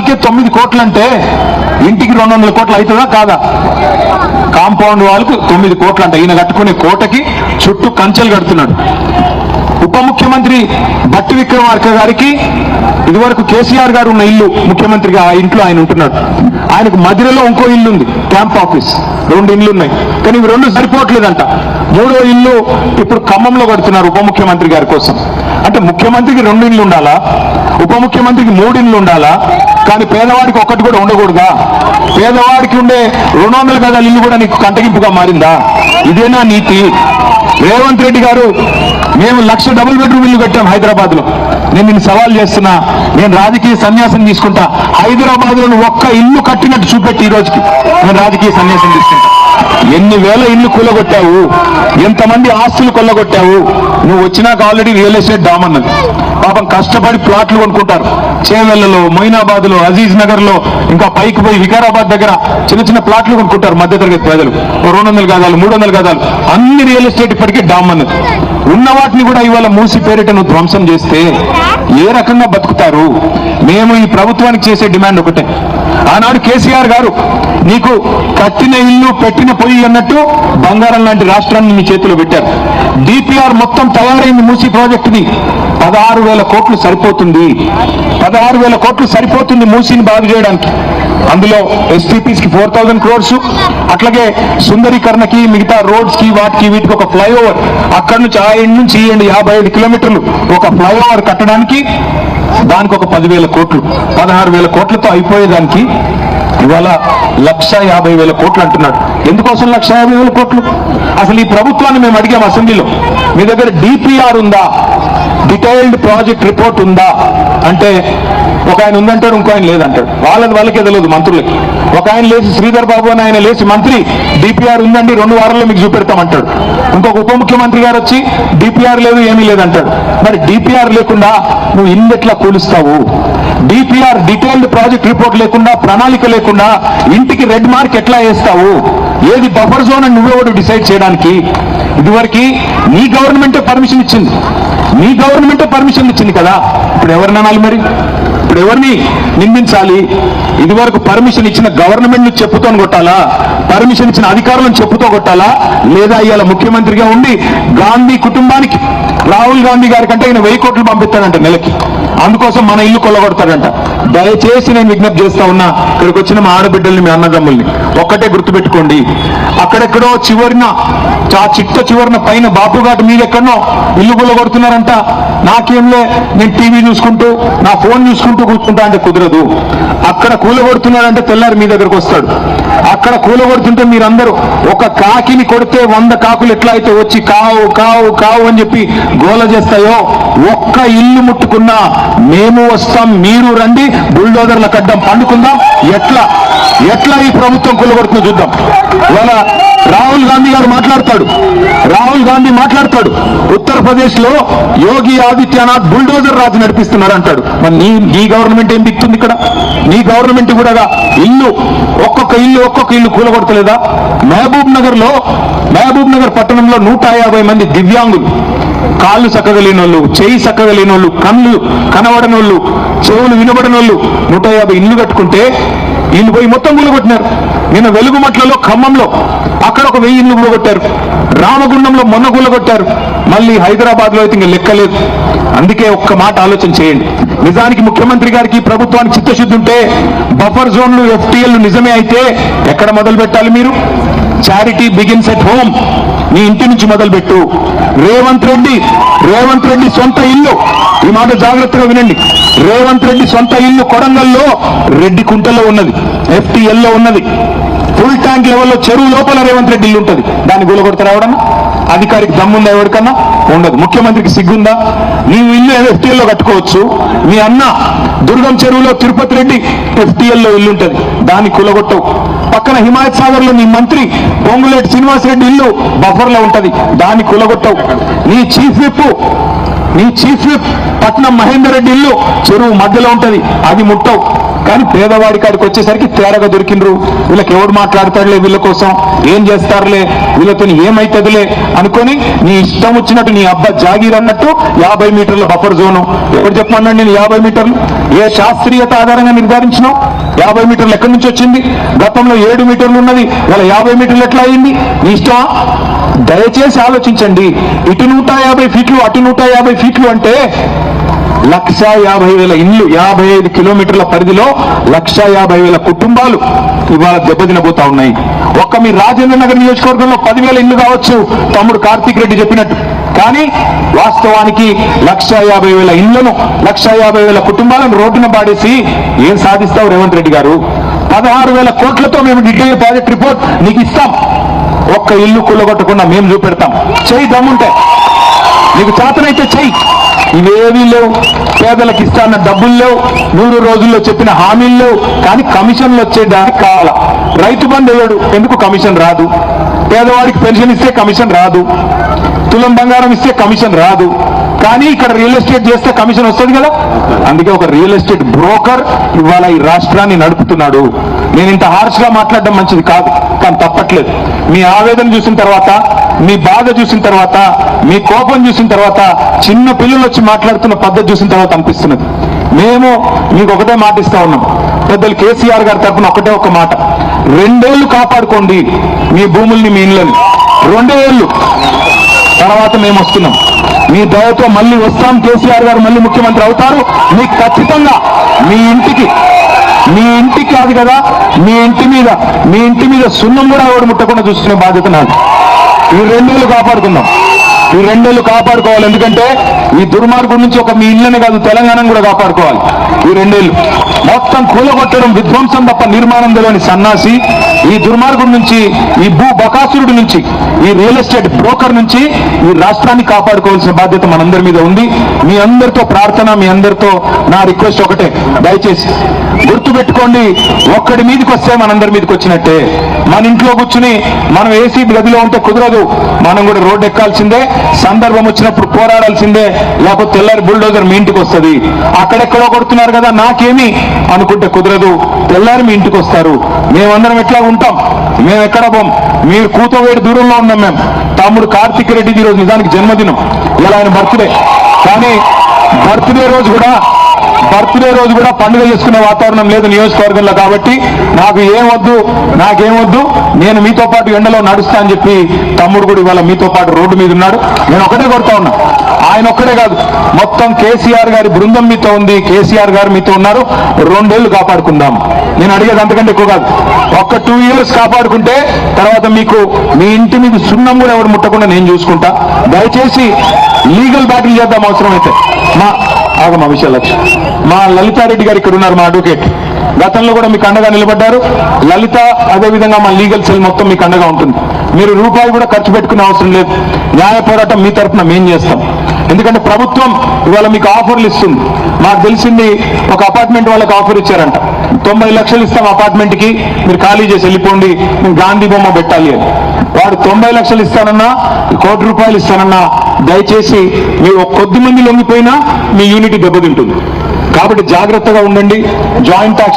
వాళ్ళకే 9 కోట్లు అంటే ఇంటికి 200 కోట్లు అవుతుందా కాదా? కాంపౌండ్ వాళ్ళకు 9 కోట్లు అంటే ఈయన కట్టుకునే కోటకి చుట్టూ కంచెలు కడుతున్నాడు. ఉప ముఖ్యమంత్రి భట్టి విక్రమార్క గారికి ఇదివరకు కేసీఆర్ గారు ఉన్న ఇల్లు ముఖ్యమంత్రిగా ఆ ఇంట్లో ఆయన ఉంటున్నాడు. ఆయనకు మధ్యలో ఇంకో ఇల్లు ఉంది, క్యాంప్ ఆఫీస్. 2 ఇల్లు ఉన్నాయి, కానీ ఇవి 2 సరిపోవట్లేదంట. 3వ ఇల్లు ఇప్పుడు ఖమ్మంలో కడుతున్నారు ఉప ముఖ్యమంత్రి గారి కోసం. అంటే ముఖ్యమంత్రికి 2 ఇల్లు ఉండాలా, ఉప ముఖ్యమంత్రికి 3 ఇల్లు ఉండాలా, కానీ పేదవాడికి ఒక్కటి కూడా ఉండకూడదా? పేదవాడికి ఉండే 200 గజాల ఇల్లు కూడా నీకు కంటగింపుగా మారిందా? ఇదేనా నీతి? రేవంత్ రెడ్డి గారు మేము 1,00,000 డబుల్ బెడ్రూమ్ ఇల్లు కట్టాం హైదరాబాద్ లో. నేను నిన్ను సవాల్ చేస్తున్నా, నేను రాజకీయ సన్యాసం తీసుకుంటా. హైదరాబాద్ లో ఒక్క ఇల్లు కట్టినట్టు చూపెట్టి ఈ రోజుకి నేను రాజకీయ సన్యాసం తీసుకుంటా. ఎన్ని వేల ఇల్లు కూలగొట్టావు, ఎంతమంది ఆస్తులు కొల్లగొట్టావు. నువ్వు వచ్చినాక ఆల్రెడీ రియల్ ఎస్టేట్ డామ్ అన్నది. పాపం కష్టపడి ప్లాట్లు కొనుక్కుంటారు. చేవెళ్లలో, మొయినాబాద్ లో, అజీజ్ నగర్ లో, ఇంకా పైకి పోయి వికారాబాద్ దగ్గర చిన్న చిన్న ప్లాట్లు కొనుక్కుంటారు మధ్యతరగతి ప్రజలు. 200 గజాలు, 300 గజాలు, అన్ని రియల్ ఎస్టేట్ ఇప్పటికీ డామ్ అన్నది. ఉన్న వాటిని కూడా ఇవాళ మూసి పేరిట నువ్వు ధ్వంసం చేస్తే ఏ రకంగా బతుకుతారు? మేము ఈ ప్రభుత్వానికి చేసే డిమాండ్ ఒకటే. ఆనాడు కేసీఆర్ గారు నీకు కట్టిన ఇల్లు పెట్టిన పొయ్యి అన్నట్టు బంగారం లాంటి రాష్ట్రాన్ని మీ చేతిలో పెట్టారు. డిపిఆర్ మొత్తం తయారైంది మూసీ ప్రాజెక్టుని. 16,000 కోట్లు సరిపోతుంది. 16,000 కోట్లు సరిపోతుంది మూసీని బాగు చేయడానికి. అందులో ఎస్టీపీస్ కి 4,000 crores, అట్లాగే సుందరీకరణకి, మిగతా రోడ్స్ కి, వాటికి వీటికి ఒక ఫ్లైఓవర్, అక్కడి నుంచి ఆ ఎండ్ నుంచి ఈ ఎండ్ 55 కిలోమీటర్లు ఒక ఫ్లైఓవర్ కట్టడానికి దానికి ఒక 10,000 కోట్లు. 16,000 కోట్లతో అయిపోయేదానికి ఇవాళ 1,50,000 కోట్లు అంటున్నాడు. ఎందుకోసం 1,50,000 కోట్లు? అసలు ఈ ప్రభుత్వాన్ని మేము అడిగాం అసెంబ్లీలో, మీ దగ్గర డిపిఆర్ ఉందా, డీటెయిల్డ్ ప్రాజెక్ట్ రిపోర్ట్ ఉందా అంటే ఒక ఆయన ఉందంటాడు, ఇంకో ఆయన లేదంటాడు. వాళ్ళకే తెలియదు మంత్రులకి. ఒక ఆయన లేచి శ్రీధర్ బాబు అని ఆయన లేచి మంత్రి డిపిఆర్ ఉందండి 2 వారాల్లో మీకు చూపెడతామంటాడు. ఇంకొక ఉప ముఖ్యమంత్రి గారు వచ్చి డిపిఆర్ లేదు ఏమీ లేదంటాడు. మరి డిపిఆర్ లేకుండా నువ్వు ఇల్లు ఎట్లా కూలుస్తావు? డిపిఆర్ డీటెయిల్డ్ ప్రాజెక్ట్ రిపోర్ట్ లేకుండా, ప్రణాళిక లేకుండా ఇంటికి రెడ్ మార్క్ ఎట్లా వేస్తావు? ఏది బఫర్ జోన్ అని నువ్వెవడు డిసైడ్ చేయడానికి? ఇదివరకు నీ గవర్నమెంటే పర్మిషన్ ఇచ్చింది, నీ గవర్నమెంటే పర్మిషన్ ఇచ్చింది కదా. ఇప్పుడు ఎవరిని అనాలి మరి? ఇప్పుడు ఎవరిని నిందించాలి? ఇదివరకు పర్మిషన్ ఇచ్చిన గవర్నమెంట్ చెప్పుతో కొట్టాలా, పర్మిషన్ ఇచ్చిన అధికారులను చెప్పుతో కొట్టాలా, లేదా ఇవాళ ముఖ్యమంత్రిగా ఉండి గాంధీ కుటుంబానికి, రాహుల్ గాంధీ గారి కంటే ఆయన 1000 కోట్లు పంపిస్తాడంట నెలకి, అందుకోసం మన ఇల్లు కొల్లగొడతాడంట. దయచేసి నేను విజ్ఞప్తి చేస్తా ఉన్నా, ఇక్కడికి వచ్చిన మా ఆడబిడ్డల్ని, మీ అన్నదమ్ముల్ని ఒక్కటే గుర్తుపెట్టుకోండి. అక్కడెక్కడో చివరిన, చిట్ట చివరిన పైన బాపుఘాట్ మీద ఎక్కడనో ఇల్లు కొల్లగొడుతున్నారంట. నాకేంలే, నేను టీవీ చూసుకుంటూ, నా ఫోన్ చూసుకుంటూ కూర్చుంటా అంటే కుదరదు. అక్కడ కూలగొడుతున్నారంటే తెల్లారి మీ దగ్గరకు వస్తాడు. అక్కడ కూలగొడుతుంటే మీరందరూ ఒక కాకిని కొడితే 100 కాకులు ఎట్లా అయితే వచ్చి కావు కావు కావు అని చెప్పి గోల చేస్తాయో, ఒక్క ఇల్లు ముట్టుకున్నా మేము వస్తాం, మీరు రండి, బుల్డోజర్ల కడ్డం పండుకుందాం. ఎట్లా ఈ ప్రభుత్వం కూలగొడుతుందో చూద్దాం. ఇవాళ రాహుల్ గాంధీ గారు మాట్లాడతాడు, ఉత్తరప్రదేశ్ లో యోగి ఆదిత్యనాథ్ బుల్డోజర్ రాజు నడిపిస్తున్నారు అంటాడు. మరి నీ గవర్నమెంట్ ఏం దిక్తుంది ఇక్కడ? నీ గవర్నమెంట్ కూడా ఇల్లు ఒక్కొక్క ఇల్లు కూలగొడతలేదా? మహబూబ్ నగర్ పట్టణంలో 150 మంది దివ్యాంగులు, కాళ్ళు చక్కగా లేనోళ్ళు, చెయ్యి చక్కగా లేనోళ్ళు, కళ్ళు కనబడనోళ్ళు, చెవులు వినబడనోళ్ళు 150 ఇల్లు కట్టుకుంటే ఇల్లు పోయి మొత్తం కూలగొట్టినారు. నిన్న వెలుగుమట్లలో, ఖమ్మంలో అక్కడ ఒక 1000 ఇల్లు కూలగొట్టారు. రామగుండంలో మొన్న కూలగొట్టారు. మళ్ళీ హైదరాబాద్ లో అయితే ఇంకా లెక్కలేదు. అందుకే ఒక్క మాట ఆలోచన చేయండి. నిజానికి ముఖ్యమంత్రి గారికి, ప్రభుత్వానికి చిత్తశుద్ధి ఉంటే బఫర్ జోన్లు, ఎఫ్టీఎల్ నిజమే అయితే ఎక్కడ మొదలు పెట్టాలి మీరు? Charity begins at home. నీ ఇంటి నుంచి మొదలుపెట్టు. రేవంత్ రెడ్డి సొంత ఇల్లు, ఈ మాట జాగ్రత్తగా వినండి. రేవంత్ రెడ్డి సొంత ఇల్లు కొడంగల్లో రెడ్డి కుంటలో ఉన్నది, ఎఫ్టీఎల్లో ఉన్నది. ఫుల్ ట్యాంక్ లెవెల్లో చెరువు లోపల రేవంత్ రెడ్డి ఇల్లు ఉంటుంది. దాన్ని కూలగొడతారా ఎవడన్నా? అధికారికి దమ్ముందా ఎవరికన్నా? ఉండదు. ముఖ్యమంత్రికి సిగ్గుందా? నీవు ఇల్లు ఎఫ్టీఎల్లో కట్టుకోవచ్చు. మీ అన్న దుర్గం చెరువులో తిరుపతి రెడ్డి ఎఫ్టీఎల్లో ఇల్లు ఉంటుంది, దాన్ని కూలగొట్టవు. పక్కన హిమాయత్ సాగర్ లో నీ మంత్రి పొంగులేటి శ్రీనివాసరెడ్డి ఇల్లు బఫర్లో ఉంటది, దాన్ని కూలగొట్టవు. నీ చీఫ్ విప్ పట్నం మహేందర్ రెడ్డి ఇల్లు చెరువు మధ్యలో ఉంటది, అది ముట్టవు. కానీ పేదవాడి కాడికి వచ్చేసరికి తేరగా దొరికిండ్రు. వీళ్ళకి ఎవడు మాట్లాడతాడులే, వీళ్ళ కోసం ఏం చేస్తారులే, వీళ్ళతో ఏమైతుందిలే అనుకొని నీ ఇష్టం వచ్చినట్టు నీ అబ్బా జాగీర్ అన్నట్టు 50 మీటర్ల బఫర్ జోను. ఎవరు చెప్పమన్నాడు నేను 50 మీటర్లు? ఏ శాస్త్రీయత ఆధారంగా నిర్ధారించినావు? 50 మీటర్లు ఎక్కడి నుంచి వచ్చింది? గతంలో 7 మీటర్లు ఉన్నది, ఇలా 50 మీటర్లు ఎట్లా అయింది? నీ ఇష్టమా? దయచేసి ఆలోచించండి. ఇటు 150 ఫీట్లు అటు 150 ఫీట్లు అంటే 1,50,000 ఇల్లు, 55 కిలోమీటర్ల పరిధిలో 1,50,000 కుటుంబాలు ఇవాళ దెబ్బతినబోతా ఉన్నాయి. ఒక్క మీ రాజేంద్ర నగర్ నియోజకవర్గంలో 10,000 ఇల్లు కావచ్చు తమ్ముడు కార్తీక్ రెడ్డి చెప్పినట్టు, కానీ వాస్తవానికి 1,50,000 ఇళ్లను 1,50,000 కుటుంబాలను రోడ్డున పాడేసి ఏం సాధిస్తావు రేవంత్ రెడ్డి గారు? 16,000 కోట్లతో మేము డీటెయిల్ ప్రాజెక్ట్ రిపోర్ట్ నీకు ఇస్తాం. ఒక్క ఇల్లు కూలగొట్టకుండా మేము చూపెడతాం. చెయ్యి దమ్ముంటే, నీకు చేతనైతే చెయ్యి. ఇవేవీ లేవు, పేదలకు ఇస్తాన్న డబ్బులు లేవు, 100 రోజుల్లో చెప్పిన హామీలు లేవు, కానీ కమిషన్లు వచ్చేదానికి కావాల. రైతు బంధు వేయడు, ఎందుకు కమిషన్ రాదు? పేదవాడికి పెన్షన్ ఇస్తే కమిషన్ రాదు, తులం బంగారం ఇస్తే కమిషన్ రాదు, కానీ ఇక్కడ రియల్ ఎస్టేట్ చేస్తే కమిషన్ వస్తుంది కదా. అందుకే ఒక రియల్ ఎస్టేట్ బ్రోకర్ ఇవాళ ఈ రాష్ట్రాన్ని నడుపుతున్నాడు. నేను ఇంత హార్ష్ గా మాట్లాడడం మంచిది కాదు, కానీ తప్పట్లేదు. మీ ఆవేదన చూసిన తర్వాత, మీ బాధ చూసిన తర్వాత, మీ కోపం చూసిన తర్వాత, చిన్న పిల్లలు వచ్చి మాట్లాడుతున్న పద్ధతి చూసిన తర్వాత అనిపిస్తున్నది. మేము మీకు ఒకటే మాట ఇస్తా ఉన్నాం. పెద్దలు కేసీఆర్ గారి తరఫున ఒకటే ఒక మాట, 2 ఏళ్లు కాపాడుకోండి మీ భూముల్ని, మీ ఇళ్ళని. 2 ఏళ్లు తర్వాత మేము వస్తున్నాం. మీ దయతో మళ్ళీ వస్తాం. కేసీఆర్ గారు మళ్ళీ ముఖ్యమంత్రి అవుతారు. మీకు ఖచ్చితంగా మీ ఇంటికి కాదు కదా, మీ ఇంటి మీద సున్నం కూడా ఎవడు ముట్టకుండా చూసుకునే బాధ్యత నాది. ఈ 2 ఏళ్లు కాపాడుకుందాం. ఈ 2 ఏళ్లు కాపాడుకోవాలి. ఎందుకంటే ఈ దుర్మార్గం నుంచి ఒక మీ ఇళ్ళని కాదు, తెలంగాణను కూడా కాపాడుకోవాలి. ఈ 2 ఏళ్లు మొత్తం కూలగొట్టడం, విధ్వంసం తప్ప నిర్మాణం తెలియని సన్నాసి ఈ దుర్మార్గం నుంచి, ఈ భూ బకాసురుడి నుంచి, ఈ రియల్ ఎస్టేట్ బ్రోకర్ నుంచి ఈ రాష్ట్రాన్ని కాపాడుకోవాల్సిన బాధ్యత మనందరి మీద ఉంది. మీ అందరితో ప్రార్థన, మీ అందరితో నా రిక్వెస్ట్ ఒకటే, దయచేసి గుర్తుపెట్టుకోండి, ఒక్కడి మీదకి వస్తే మనందరి మీదకి వచ్చినట్టే. మన ఇంట్లో కూర్చుని మనం ఏసీ గదిలో ఉంటే కుదరదు, మనం కూడా రోడ్డు ఎక్కాల్సిందే, సందర్భం వచ్చినప్పుడు పోరాడాల్సిందే, లేకపోతే తెల్లారి బుల్డోజర్ మీ ఇంటికి వస్తుంది. అక్కడెక్కడో కొడుతున్నారు కదా నాకేమి అనుకుంటే కుదరదు, తెల్లారి మీ ఇంటికి వస్తారు. మేమందరం ఎట్లా ఉంటాం, మేము ఎక్కడ పోం. మీరు కూతవేడి దూరంలో ఉన్నాం మేము. తమ్ముడు కార్తీక్ రెడ్డిది ఈరోజు నిజానికి జన్మదినం, ఇలా ఆయన బర్త్డే, కానీ బర్త్డే రోజు కూడా పండుగ చేసుకునే వాతావరణం లేదు నియోజకవర్గంలో. కాబట్టి నాకేం వద్దు, నేను మీతో పాటు ఎండలో నడుస్తా అని చెప్పి తమ్ముడు కూడా ఇవాళ మీతో పాటు రోడ్డు మీద ఉన్నాడు. నేను ఒకటే కొడతా ఉన్నా, ఆయన ఒక్కడే కాదు, మొత్తం కేసీఆర్ గారి బృందం మీతో ఉంది, కేసీఆర్ గారు మీతో ఉన్నారు. 2 ఏళ్లు కాపాడుకుందాం. నేను అడిగేది అంతకంటే ఎక్కువ కాదు. ఒక్క 2 ఇయర్స్ కాపాడుకుంటే తర్వాత మీకు మీ ఇంటి మీద సున్నం కూడా ఎవరు ముట్టకుండా నేను చూసుకుంటా. దయచేసి లీగల్ బ్యాటిల్ చేద్దాం అవసరమైతే. మా విషయలక్ష్మి, మా లలితారెడ్డి గారు ఇక్కడ ఉన్నారు, మా అడ్వకేట్. గతంలో కూడా మీకు అండగా నిలబడ్డారు. లలిత అదేవిధంగా మా లీగల్ సెల్ మొత్తం మీకు అండగా ఉంటుంది. మీరు రూపాయి కూడా ఖర్చు పెట్టుకునే అవసరం లేదు. న్యాయ పోరాటం మీ తరఫున మేం చేస్తాం. ఎందుకంటే ప్రభుత్వం ఇవాళ మీకు ఆఫర్లు ఇస్తుంది. మాకు తెలిసింది, ఒక అపార్ట్మెంట్ వాళ్ళకి ఆఫర్ ఇచ్చారంట, 90 లక్షలు ఇస్తాం అపార్ట్మెంట్కి, మీరు ఖాళీ చేసి వెళ్ళిపోండి, మేము గాంధీ బొమ్మ పెట్టాలి అని. వాడు 90 లక్షలు ఇస్తానన్నా, 1 కోటి రూపాయలు ఇస్తానన్నా, దయచేసి మీరు కొద్ది మంది లొంగిపోయినా మీ యూనిటీ దెబ్బతింటుంది. కాబట్టి జాగ్రత్తగా ఉండండి. జాయింట్